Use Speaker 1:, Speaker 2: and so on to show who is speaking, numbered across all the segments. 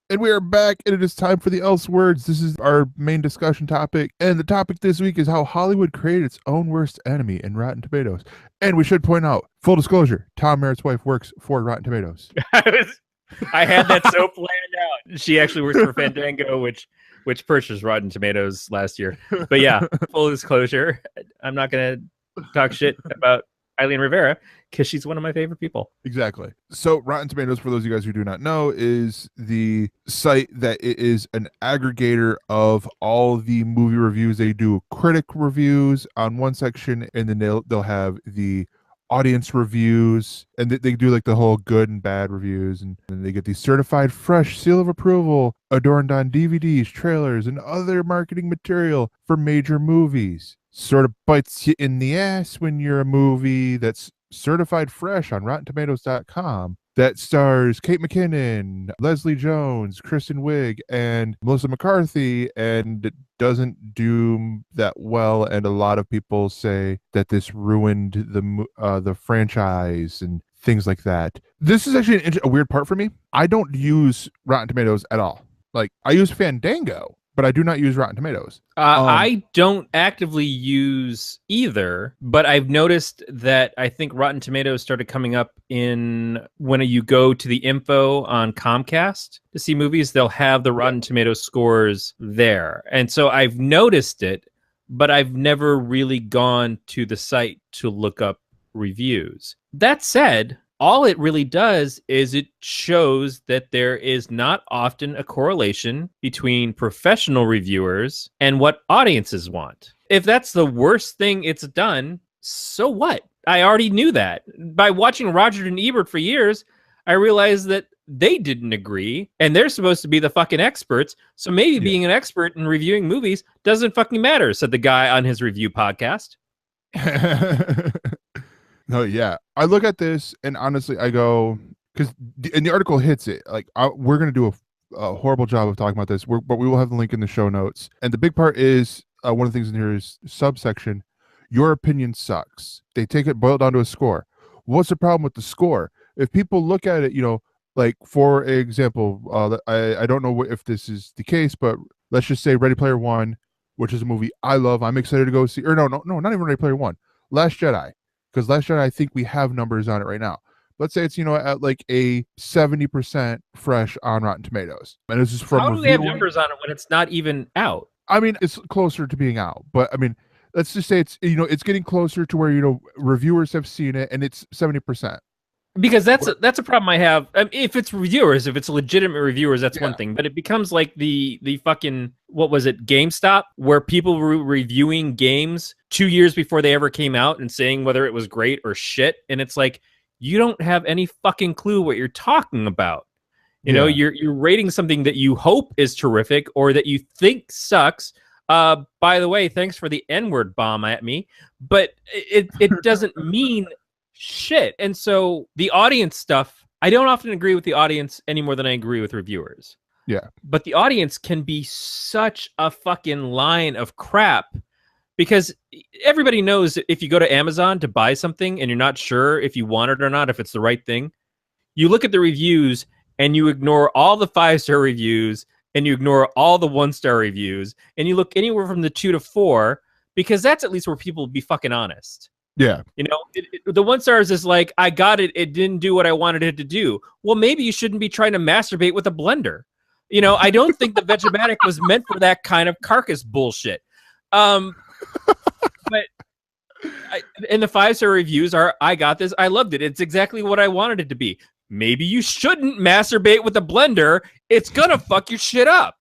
Speaker 1: And we are back, and it is time for the ElseWords. This is our main discussion topic, and the topic this week is how Hollywood created its own worst enemy in Rotten Tomatoes. And we should point out, full disclosure, Tom Merritt's wife works for Rotten Tomatoes.
Speaker 2: I had that so planned out. She actually works for Fandango, which purchased Rotten Tomatoes last year. But yeah, full disclosure, I'm not going to talk shit about Eileen Rivera because she's one of my favorite people.
Speaker 1: Exactly. So Rotten Tomatoes, for those of you guys who do not know, is the site that it is an aggregator of all the movie reviews. They do critic reviews on one section, and then they'll have the audience reviews, and they do like the whole good and bad reviews, and they get the certified fresh seal of approval adorned on DVDs, trailers, and other marketing material for major movies. Sort of bites you in the ass when you're a movie that's certified fresh on RottenTomatoes.com that stars Kate McKinnon, Leslie Jones, Kristen Wiig, and Melissa McCarthy, and doesn't do that well. And a lot of people say that this ruined the franchise and things like that. This is actually a weird part for me. I don't use Rotten Tomatoes at all. Like, I use Fandango, but I do not use Rotten Tomatoes.
Speaker 2: I don't actively use either, but I've noticed that I think Rotten Tomatoes started coming up when you go to the info on Comcast to see movies, they'll have the Rotten Tomatoes scores there. And so I've noticed it, but I've never really gone to the site to look up reviews. That said, all it really does is it shows that there is not often a correlation between professional reviewers and what audiences want. If that's the worst thing it's done, so what? I already knew that. By watching Roger and Ebert for years, I realized that they didn't agree, and they're supposed to be the fucking experts. So maybe being an expert in reviewing movies doesn't fucking matter, said the guy on his review podcast.
Speaker 1: No, yeah. I look at this and honestly, I go, because and the article hits it. Like, we're going to do a horrible job of talking about this, but we will have the link in the show notes. And the big part is one of the things in here is subsection, your opinion sucks. They take it, boil it down to a score. What's the problem with the score? If people look at it, like, for example, I don't know if this is the case, but let's just say Ready Player One, which is a movie I love. I'm excited to go see. Or no, not even Ready Player One. Last Jedi. Because Last Jedi, I think we have numbers on it right now. Let's say it's, at like a 70% fresh on Rotten Tomatoes. And this is from
Speaker 2: How do they have numbers on it when it's not even out?
Speaker 1: I mean, it's closer to being out. But I mean, let's just say it's, it's getting closer to where, reviewers have seen it, and it's 70%.
Speaker 2: Because that's a problem I have. I mean, if it's reviewers, if it's legitimate reviewers, that's one thing. But it becomes like the fucking, what was it, GameStop, where people were reviewing games 2 years before they ever came out and saying whether it was great or shit. And it's like, you don't have any fucking clue what you're talking about. You know, you're rating something that you hope is terrific or that you think sucks. By the way, thanks for the N-word bomb at me. But it doesn't mean shit. And so the audience stuff, I don't often agree with the audience any more than I agree with reviewers.
Speaker 1: Yeah.
Speaker 2: But the audience can be such a fucking line of crap, because everybody knows if you go to Amazon to buy something and you're not sure if you want it or not, if it's the right thing, you look at the reviews and you ignore all the 5-star reviews and you ignore all the 1-star reviews and you look anywhere from the 2 to 4, because that's at least where people will be fucking honest.
Speaker 1: Yeah.
Speaker 2: The 1 stars is like, I got it. It didn't do what I wanted it to do. Well, maybe you shouldn't be trying to masturbate with a blender. I don't think the Vegematic was meant for that kind of carcass bullshit. But and the 5-star reviews are, I got this. I loved it. It's exactly what I wanted it to be. Maybe you shouldn't masturbate with a blender. It's going to fuck your shit up.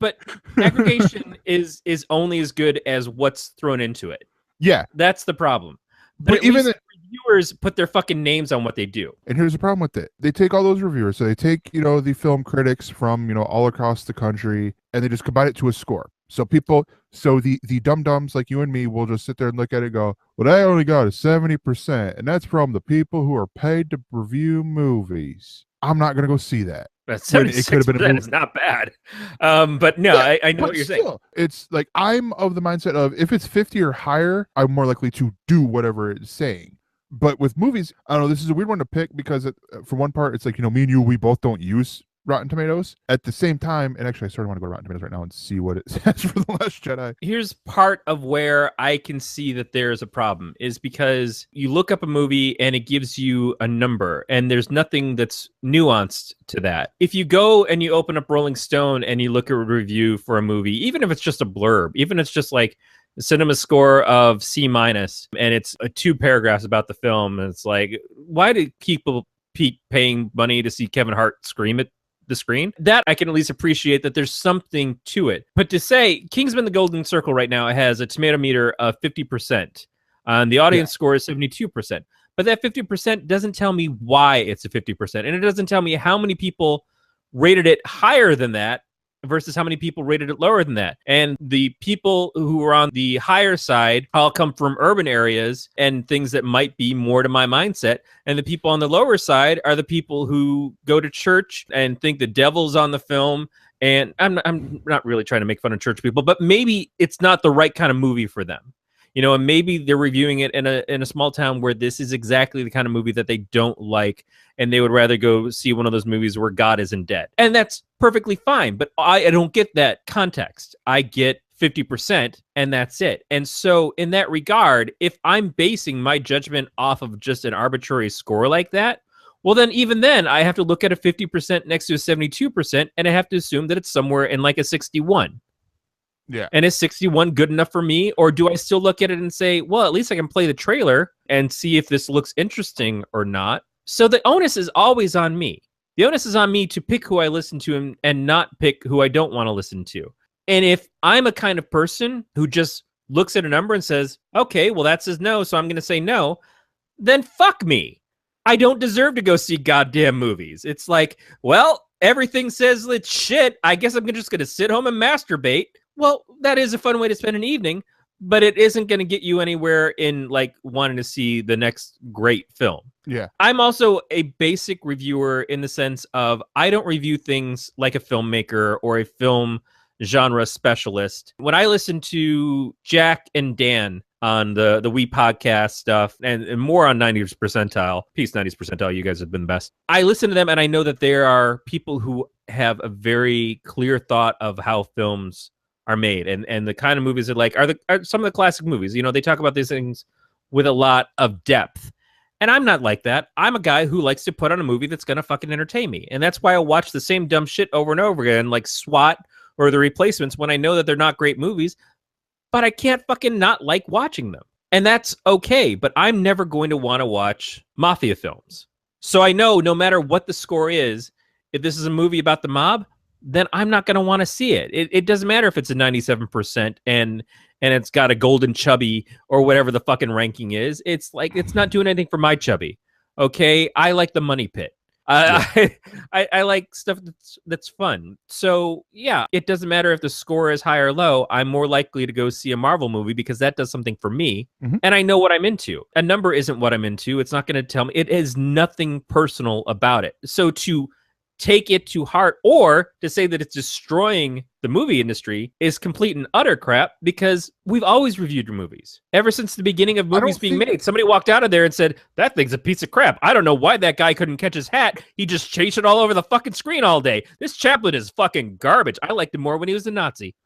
Speaker 2: But aggregation is only as good as what's thrown into it.
Speaker 1: Yeah,
Speaker 2: that's the problem. But even the reviewers put their fucking names on what they do.
Speaker 1: And here's the problem with it: they take all those reviewers, so they take the film critics from all across the country, and they just combine it to a score. So the dum dums like you and me will just sit there and look at it and go, "Well, I only got a 70%, and that's from the people who are paid to review movies." I'm not gonna go see that.
Speaker 2: That's 76%. It's not bad. But no, yeah, I know what you're saying.
Speaker 1: It's like, I'm of the mindset of, if it's 50 or higher, I'm more likely to do whatever it's saying. But with movies, I don't know, this is a weird one to pick because for one part, it's like, me and you, we both don't use Rotten Tomatoes. At the same time, and actually I sort of want to go to Rotten Tomatoes right now and see what it says for The Last Jedi.
Speaker 2: Here's part of where I can see that there's a problem, is because you look up a movie and it gives you a number, and there's nothing that's nuanced to that. If you go and you open up Rolling Stone and you look at a review for a movie, even if it's just a blurb, even if it's just like the cinema score of C-, and it's 2 paragraphs about the film, and it's like, why do people keep paying money to see Kevin Hart scream at the screen? That I can at least appreciate that there's something to it. But to say Kingsman: The Golden Circle right now has a tomato meter of 50%, and the audience score is 72%. But that 50% doesn't tell me why it's a 50%, and it doesn't tell me how many people rated it higher than that versus how many people rated it lower than that. And the people who are on the higher side all come from urban areas and things that might be more to my mindset. And the people on the lower side are the people who go to church and think the devil's on the film. And I'm not really trying to make fun of church people, but maybe it's not the right kind of movie for them. You know, and maybe they're reviewing it in a small town where this is exactly the kind of movie that they don't like, and they would rather go see one of those movies where God isn't dead. And that's perfectly fine, but I don't get that context. I get 50%, and that's it. And so in that regard, if I'm basing my judgment off of just an arbitrary score like that, well, then even then, I have to look at a 50% next to a 72%, and I have to assume that it's somewhere in like a 61.
Speaker 1: Yeah.
Speaker 2: And is 61 good enough for me? Or do I still look at it and say, well, at least I can play the trailer and see if this looks interesting or not? So the onus is always on me. The onus is on me to pick who I listen to and not pick who I don't want to listen to. And if I'm a kind of person who just looks at a number and says, okay, well, that says no, so I'm going to say no, then fuck me. I don't deserve to go see goddamn movies. It's like, well, everything says it's shit. I guess I'm just going to sit home and masturbate. Well, that is a fun way to spend an evening, but it isn't going to get you anywhere in like wanting to see the next great film.
Speaker 1: Yeah.
Speaker 2: I'm also a basic reviewer in the sense of I don't review things like a filmmaker or a film genre specialist. When I listen to Jack and Dan on the We podcast stuff and more on 90th percentile, peace 90th percentile, you guys have been the best. I listen to them and I know that there are people who have a very clear thought of how films are made and the kind of movies that like are some of the classic movies. You know, they talk about these things with a lot of depth. And I'm not like that. I'm a guy who likes to put on a movie that's going to fucking entertain me. And that's why I watch the same dumb shit over and over again, like SWAT or The Replacements, when I know that they're not great movies, but I can't fucking not like watching them. And that's okay, but I'm never going to want to watch mafia films. So I know no matter what the score is, if this is a movie about the mob, then I'm not going to want to see it. It doesn't matter if it's a 97% and it's got a golden chubby or whatever the fucking ranking is. It's like, it's not doing anything for my chubby. Okay. I like the money pit. I like stuff that's fun. So yeah, it doesn't matter if the score is high or low. I'm more likely to go see a Marvel movie because that does something for me. Mm-hmm. And I know what I'm into. A number isn't what I'm into. It's not going to tell me. It has nothing personal about it. So to take it to heart or to say that it's destroying the movie industry is complete and utter crap, because we've always reviewed movies ever since the beginning of movies being made. Somebody walked out of there and said, that thing's a piece of crap. I don't know why that guy couldn't catch his hat. He just chased it all over the fucking screen all day. This Chaplin is fucking garbage. I liked him more when he was a Nazi.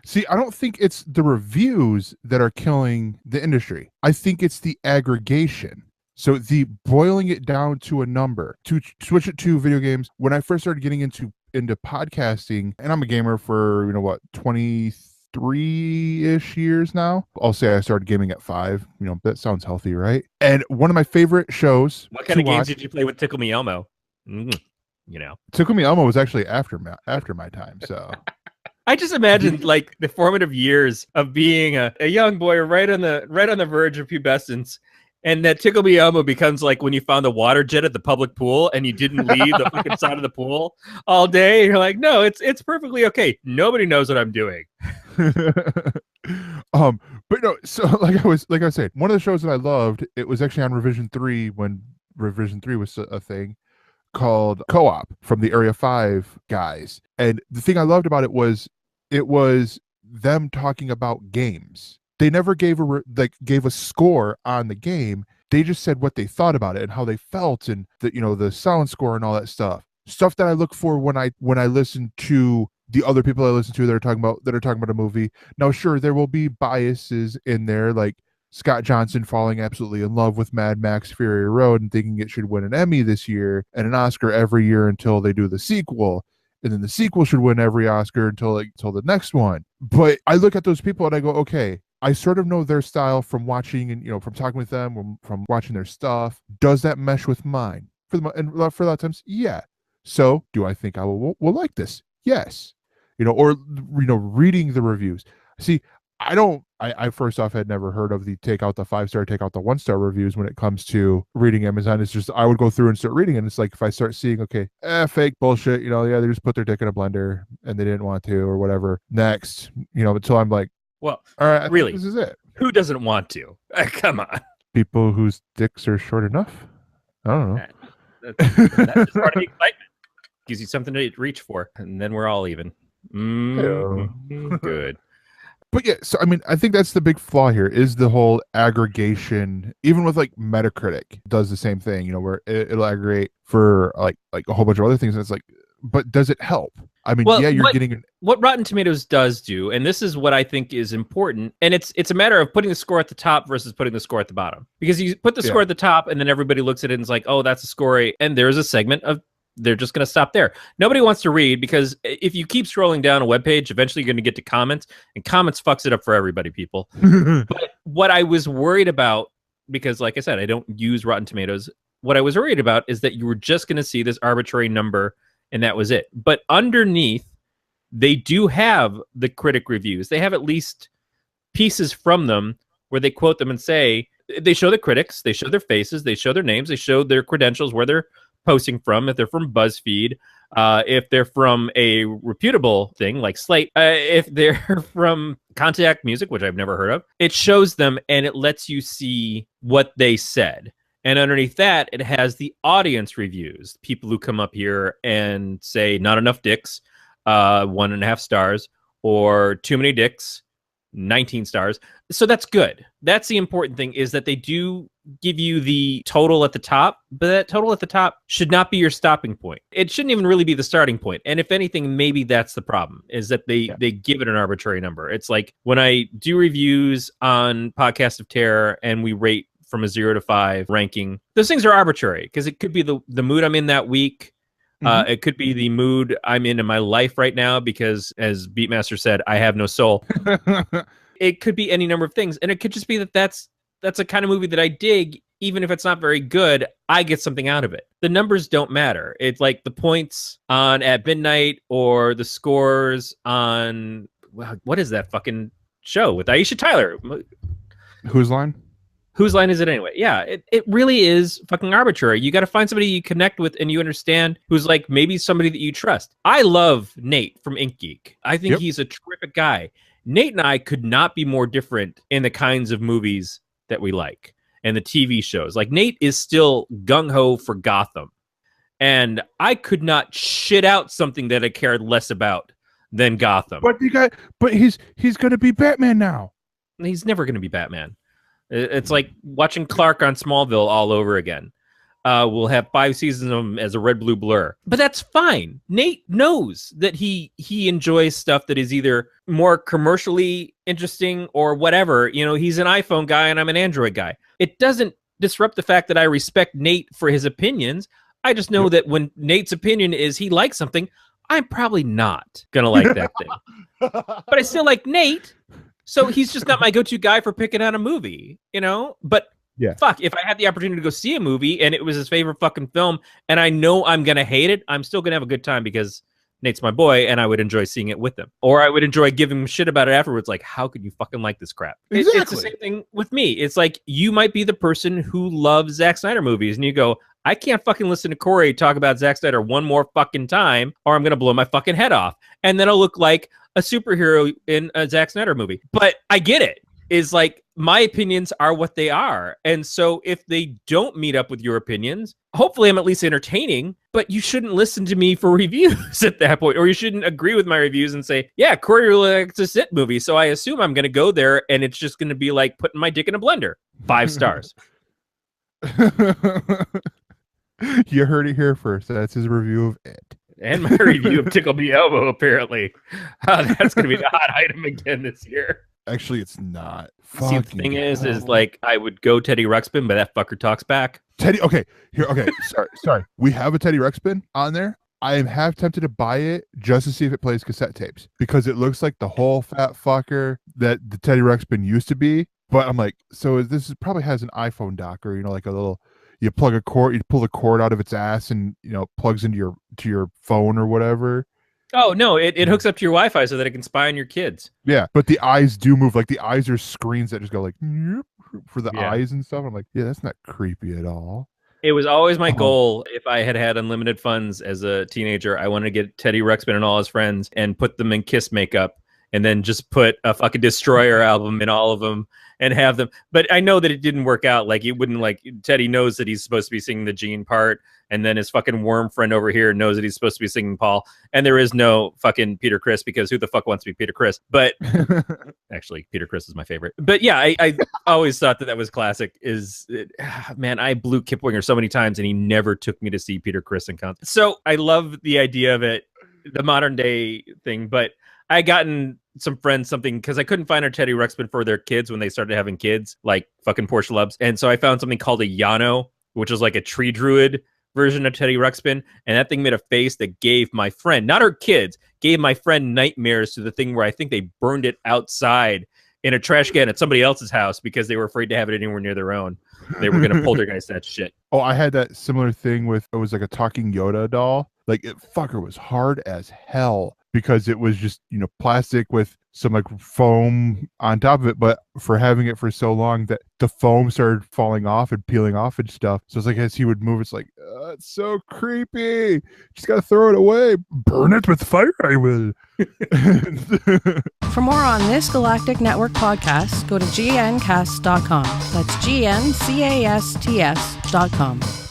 Speaker 1: See, I don't think it's the reviews that are killing the industry. I think it's the aggregation. So the boiling it down to a number, to switch it to video games. When I first started getting into podcasting, and I'm a gamer for, 23-ish years now. I'll say I started gaming at 5. That sounds healthy, right? And one of my favorite shows.
Speaker 2: What kind of games did you play with Tickle Me Elmo?
Speaker 1: Tickle Me Elmo was actually after my time, so.
Speaker 2: I just imagined like the formative years of being a young boy right on the verge of pubescence. And that Tickle Me Elmo becomes like when you found the water jet at the public pool and you didn't leave the fucking side of the pool all day. You're like, no, it's perfectly okay. Nobody knows what I'm doing.
Speaker 1: But no, so like I was saying, one of the shows that I loved, it was actually on Revision 3 when Revision 3 was a thing, called Co-op, from the Area 5 guys. And the thing I loved about it was them talking about games. They never gave a score on the game. They just said what they thought about it and how they felt and the sound score and all that stuff. stuff that I look for when I listen to the other people I listen to that are talking about a movie. Now, sure, there will be biases in there, like Scott Johnson falling absolutely in love with Mad Max Fury Road and thinking it should win an Emmy this year and an Oscar every year until they do the sequel. And then the sequel should win every Oscar until the next one. But I look at those people and I go, okay, I sort of know their style from watching and from talking with them, from watching their stuff. Does that mesh with mine? And for a lot of times, yeah. So, do I think I will like this? Yes. Or reading the reviews. See, I first off had never heard of the take out the 5-star, take out the 1-star reviews when it comes to reading Amazon. It's just I would go through and start reading, and it's like if I start seeing, okay, fake bullshit, yeah, they just put their dick in a blender and they didn't want to or whatever. Next, until I'm like,
Speaker 2: well,
Speaker 1: all right,
Speaker 2: really,
Speaker 1: this is it.
Speaker 2: Who doesn't want to? Come on.
Speaker 1: People whose dicks are short enough. I don't know.
Speaker 2: That's just part of the excitement. Gives you something to reach for, and then we're all even. Good.
Speaker 1: But yeah, so I mean, I think that's the big flaw here is the whole aggregation. Even with like Metacritic does the same thing, where it'll aggregate for like a whole bunch of other things. And it's like, but does it help? I mean, yeah, you're getting
Speaker 2: what Rotten Tomatoes does do, and this is what I think is important, and it's a matter of putting the score at the top versus putting the score at the bottom. Because you put the score at the top, and then everybody looks at it and is like, oh, that's a score, and there's a segment of they're just going to stop there. Nobody wants to read because if you keep scrolling down a webpage, eventually you're going to get to comments, and comments fucks it up for everybody, people. But what I was worried about, because like I said, I don't use Rotten Tomatoes, what I was worried about is that you were just going to see this arbitrary number and that was it. But underneath, they do have the critic reviews. They have at least pieces from them where they quote them and say, they show the critics, they show their faces, they show their names, they show their credentials, where they're posting from, if they're from BuzzFeed, if they're from a reputable thing like Slate, if they're from Contact Music, which I've never heard of, it shows them and it lets you see what they said. And underneath that, it has the audience reviews, people who come up here and say, not enough dicks, 1.5 stars, or too many dicks, 19 stars. So that's good. That's the important thing, is that they do give you the total at the top, but that total at the top should not be your stopping point. It shouldn't even really be the starting point. And if anything, maybe that's the problem, is that they give it an arbitrary number. It's like when I do reviews on Podcast of Terror and we rate from a 0 to 5 ranking, those things are arbitrary because it could be the mood I'm in that week. It could be the mood I'm in my life right now because, as Beatmaster said, I have no soul. It could be any number of things. And it could just be that's a kind of movie that I dig. Even if it's not very good, I get something out of it. The numbers don't matter. It's like the points on At Midnight or the scores on, what is that fucking show with Aisha Tyler?
Speaker 1: Whose Line?
Speaker 2: Whose line is it anyway? Yeah, it really is fucking arbitrary. You got to find somebody you connect with and you understand, who's like maybe somebody that you trust. I love Nate from Ink Geek. I think he's a terrific guy. Nate and I could not be more different in the kinds of movies that we like and the TV shows. Like, Nate is still gung-ho for Gotham. And I could not shit out something that I cared less about than Gotham.
Speaker 1: But he's going to be Batman now.
Speaker 2: He's never going to be Batman. It's like watching Clark on Smallville all over again. We'll have 5 seasons of him as a red blue blur, but that's fine. Nate knows that he enjoys stuff that is either more commercially interesting or whatever. He's an iPhone guy and I'm an Android guy. It doesn't disrupt the fact that I respect Nate for his opinions. I just know that when Nate's opinion is he likes something, I'm probably not gonna like that thing. But I still like Nate. So he's just not my go-to guy for picking out a movie, But fuck, if I had the opportunity to go see a movie and it was his favorite fucking film and I know I'm going to hate it, I'm still going to have a good time because Nate's my boy and I would enjoy seeing it with him. Or I would enjoy giving him shit about it afterwards. Like, how could you fucking like this crap?
Speaker 1: Exactly.
Speaker 2: It's the same thing with me. It's like, you might be the person who loves Zack Snyder movies and you go, I can't fucking listen to Corey talk about Zack Snyder one more fucking time or I'm going to blow my fucking head off. And then I'll look like a superhero in a Zack Snyder movie. But I get it. Is like, my opinions are what they are. And so if they don't meet up with your opinions, hopefully I'm at least entertaining, but you shouldn't listen to me for reviews at that point, or you shouldn't agree with my reviews and say, yeah, Corey really likes a sit movie, so I assume I'm going to go there and it's just going to be like putting my dick in a blender. 5 stars.
Speaker 1: You heard it here first. That's his review of it.
Speaker 2: And my review of Tickle Me Elbow, apparently. That's going to be the hot item again this year.
Speaker 1: Actually, it's not.
Speaker 2: See, the thing is like I would go Teddy Ruxpin, but that fucker talks back.
Speaker 1: Teddy, okay. Sorry. We have a Teddy Ruxpin on there. I am half tempted to buy it just to see if it plays cassette tapes because it looks like the whole fat fucker that the Teddy Ruxpin used to be. But I'm like, so this probably has an iPhone dock or, like a little, you plug a cord, you pull the cord out of its ass and, plugs into your phone or whatever.
Speaker 2: Oh, no, it hooks up to your Wi-Fi so that it can spy on your kids.
Speaker 1: Yeah, but the eyes do move. Like the eyes are screens that just go like for the eyes and stuff. I'm like, yeah, that's not creepy at all.
Speaker 2: It was always my goal, if I had unlimited funds as a teenager, I wanted to get Teddy Ruxpin and all his friends and put them in Kiss makeup and then just put a fucking Destroyer album in all of them and have them. But I know that it didn't work out. Like, it wouldn't, like, Teddy knows that he's supposed to be singing the Gene part, and then his fucking worm friend over here knows that he's supposed to be singing Paul, and there is no fucking Peter Criss, because who the fuck wants to be Peter Criss? But actually, Peter Criss is my favorite. But yeah, I always thought that was classic. Man, I blew Kip Winger so many times, and he never took me to see Peter Criss in concert. So I love the idea of it, the modern day thing, but I gotten some friends something because I couldn't find our Teddy Ruxpin for their kids when they started having kids, like fucking Porsche Lubs. And so I found something called a Yano, which is like a tree druid version of Teddy Ruxpin. And that thing made a face that gave my friend, not her kids, gave my friend nightmares to the thing where I think they burned it outside in a trash can at somebody else's house because they were afraid to have it anywhere near their own. They were going to poltergeist that shit.
Speaker 1: Oh, I had that similar thing with, it was like a talking Yoda doll. Like, it fucker was hard as hell because it was just, plastic with some like foam on top of it. But for having it for so long that the foam started falling off and peeling off and stuff. So it's like, as he would move, it's like, it's so creepy. Just got to throw it away. Burn it with fire, I will.
Speaker 3: For more on this Galactic Network podcast, go to gncast.com. That's GNCASTS.com.